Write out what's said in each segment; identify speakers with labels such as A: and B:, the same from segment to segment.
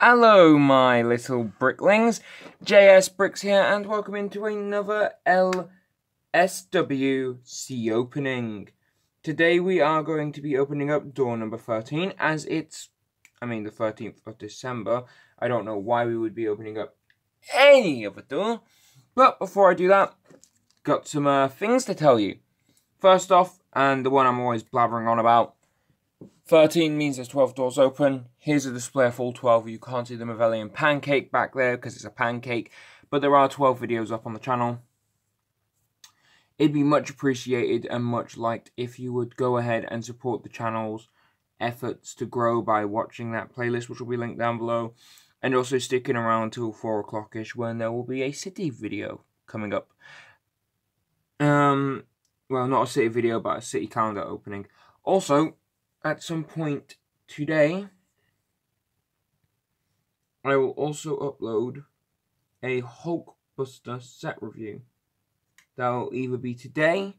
A: Hello my little bricklings, JS Bricks here and welcome into another LSWC opening. Today we are going to be opening up door number 13 as it's, the 13th of December. I don't know why we would be opening up any other door, but before I do that, got some things to tell you. First off, and the one I'm always blabbering on about, 13 means there's 12 doors open. Here's a display of all 12. You can't see the Mavellian pancake back there because it's a pancake, but there are 12 videos up on the channel. It'd be much appreciated and much liked if you would go ahead and support the channel's efforts to grow by watching that playlist, which will be linked down below, and also sticking around till 4 o'clock-ish when there will be a city video coming up. Well, not a city video, but a city calendar opening. Also, at some point today, I will also upload a Hulkbuster set review. That will either be today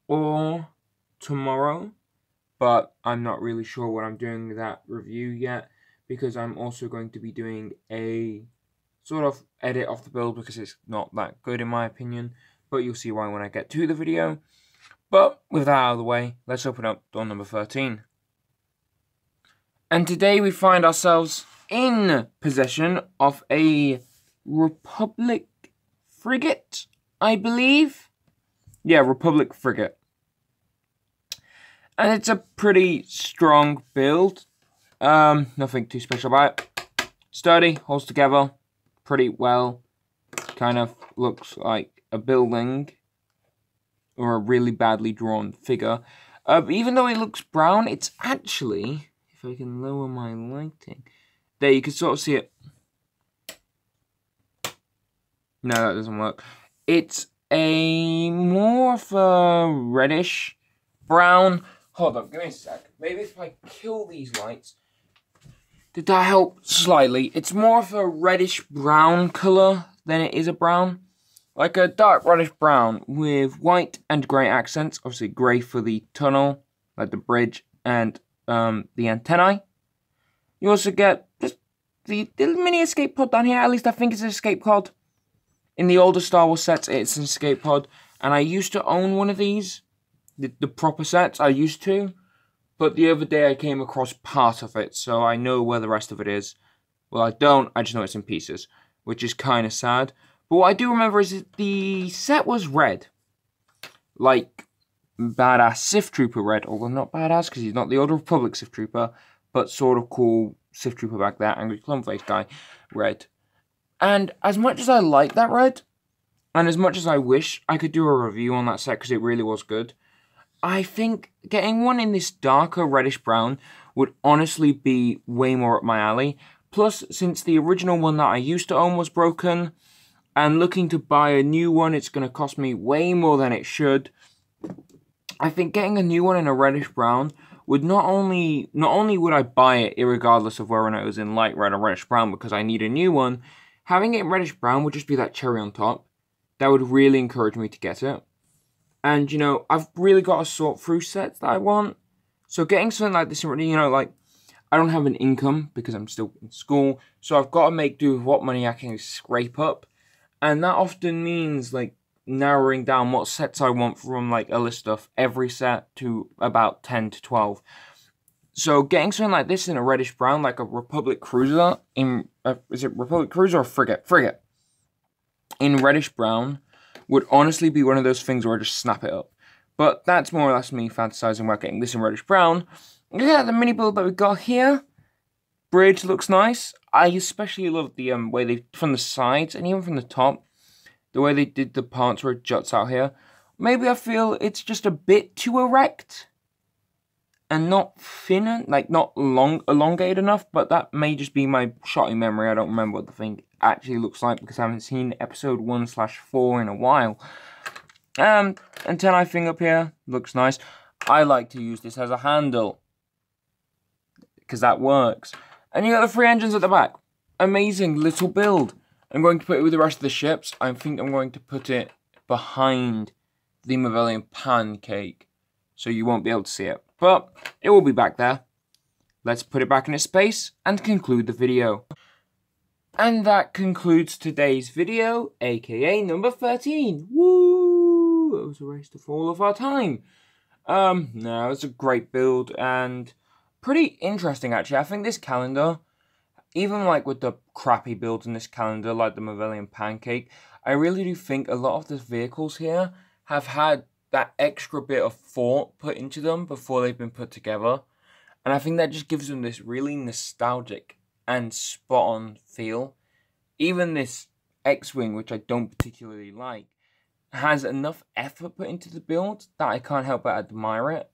A: or tomorrow, but I'm not really sure when I'm doing that review yet, because I'm also going to be doing a sort of edit of the build because it's not that good in my opinion, but you'll see why when I get to the video. But with that out of the way, let's open up door number 13. And today we find ourselves in possession of a Republic frigate, I believe. Yeah, Republic frigate. And it's a pretty strong build. Nothing too special about it. Sturdy, holds together pretty well. Kind of looks like a building or a really badly drawn figure. Even though it looks brown, it's actually, if I can lower my lighting, there you can sort of see it. No, that doesn't work. It's a more of a reddish brown. Hold up, give me a sec. Maybe if I kill these lights. Did that help slightly? It's more of a reddish brown colour than it is a brown. Like a dark reddish brown with white and grey accents. Obviously grey for the tunnel, like the bridge and the antennae. You also get just the little mini escape pod down here. At least I think it's an escape pod. In the older Star Wars sets, it's an escape pod. And I used to own one of these. The proper sets, I used to. But the other day I came across part of it, so I know where the rest of it is. Well, I don't. I just know it's in pieces, which is kind of sad. But what I do remember is that the set was red. Like, badass Sith Trooper red. Although not badass, because he's not the Old Republic Sith Trooper. But sort of cool Sith Trooper back there. Angry Clone Face guy. Red. And as much as I like that red, and as much as I wish I could do a review on that set, because it really was good, I think getting one in this darker reddish brown would honestly be way more up my alley. Plus, since the original one that I used to own was broken, and looking to buy a new one, it's going to cost me way more than it should. I think getting a new one in a reddish brown would not only would I buy it irregardless of whether or not it was in light red or reddish brown because I need a new one, having it in reddish brown would just be that cherry on top. That would really encourage me to get it. And, you know, I've really got to sort through sets that I want. So getting something like this, you know, like, I don't have an income because I'm still in school. So I've got to make do with what money I can scrape up. And that often means, like, narrowing down what sets I want from, like, a list of every set to about 10 to 12. So getting something like this in a reddish brown, like a Republic Cruiser, is it Republic Cruiser or Frigate? Frigate. In reddish brown would honestly be one of those things where I just snap it up. But that's more or less me fantasizing about getting this in reddish brown. Yeah, the mini build that we got here. Bridge looks nice. I especially love the way they, from the sides and even from the top, the way they did the parts where it juts out here. Maybe I feel it's just a bit too erect and not thin, like not elongated enough, but that may just be my shotty memory. I don't remember what the thing actually looks like because I haven't seen episode 1/4 in a while. Antennae thing up here looks nice. I like to use this as a handle because that works. And you got the 3 engines at the back. Amazing little build. I'm going to put it with the rest of the ships. I think I'm going to put it behind the Mavellian pancake, so you won't be able to see it. But it will be back there. let's put it back in its space and conclude the video. And that concludes today's video, aka number 13. Woo! It was a race to fall of our time. No, it's a great build and pretty interesting actually. I think this calendar, even like with the crappy builds in this calendar, like the Mavellian Pancake, I really do think a lot of the vehicles here have had that extra bit of thought put into them before they've been put together. And I think that just gives them this really nostalgic and spot-on feel. Even this X-Wing, which I don't particularly like, has enough effort put into the build that I can't help but admire it.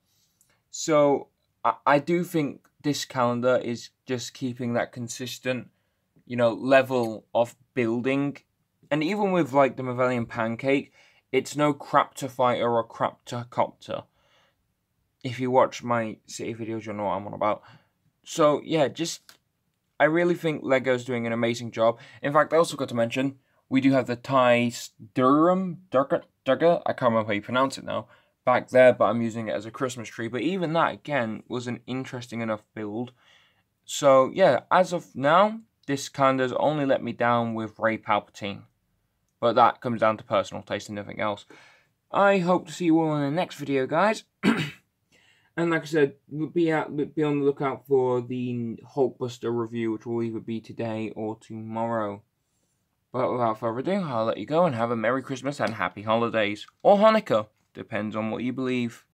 A: So I do think this calendar is just keeping that consistent, you know, level of building. And even with like the Mavellian Pancake, it's no Craptor Fighter or Craptor Copter. If you watch my city videos, you'll know what I'm on about. So yeah, I really think LEGO's doing an amazing job. In fact, I also got to mention, we do have the Thai Durham, I can't remember how you pronounce it now, back there, but I'm using it as a Christmas tree. But even that, again, was an interesting enough build. So yeah, as of now, this calendar's only let me down with Rey Palpatine. But that comes down to personal taste and nothing else. I hope to see you all in the next video, guys. And like I said, be on the lookout for the Hulkbuster review, which will either be today or tomorrow. But without further ado, I'll let you go and have a Merry Christmas and Happy Holidays. Or Hanukkah, depends on what you believe.